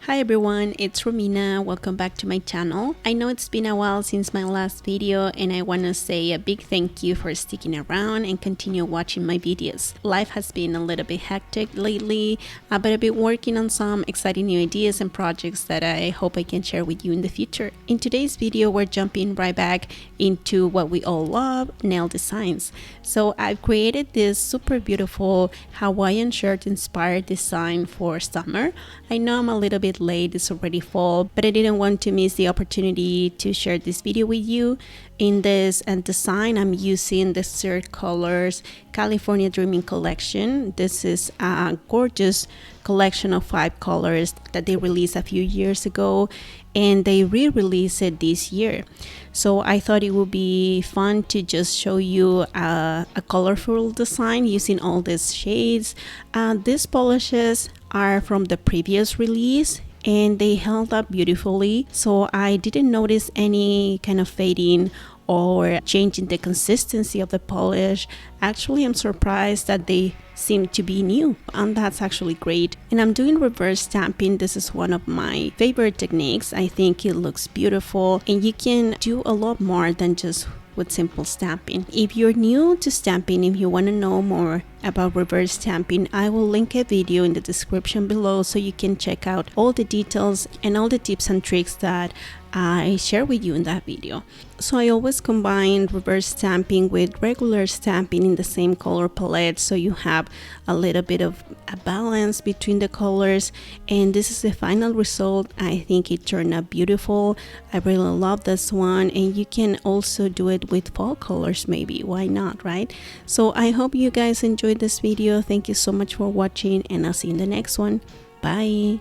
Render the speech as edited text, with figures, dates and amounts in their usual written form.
Hi everyone, it's Romina. Welcome back to my channel. I know it's been a while since my last video and I want to say a big thank you for sticking around and continue watching my videos. Life has been a little bit hectic lately, but I've been working on some exciting new ideas and projects that I hope I can share with you in the future. In today's video, we're jumping right back into what we all love, nail designs. So I've created this super beautiful Hawaiian shirt inspired design for summer. I know I'm a little bit late, it's already fall, but I didn't want to miss the opportunity to share this video with you. In this design, I'm using the Desert Colors California Dreaming collection. This is a gorgeous collection of 5 colors that they released a few years ago, and they re-released it this year. So I thought it would be fun to just show you a colorful design using all these shades. These polishes are from the previous release and they held up beautifully, so I didn't notice any kind of fading or changing the consistency of the polish. Actually, I'm surprised that they seem to be new, and that's actually great. And I'm doing reverse stamping. This is one of my favorite techniques. I think it looks beautiful and you can do a lot more than just with simple stamping. If you're new to stamping, if you want to know more about reverse stamping, I will link a video in the description below so you can check out all the details and all the tips and tricks that I share with you in that video. So I always combine reverse stamping with regular stamping in the same color palette, so you have a little bit of a balance between the colors, and this is the final result. I think it turned out beautiful. I really love this one, and you can also do it with fall colors, maybe, why not, right? So I hope you guys enjoyed this video. Thank you so much for watching, and I'll see you in the next one. Bye.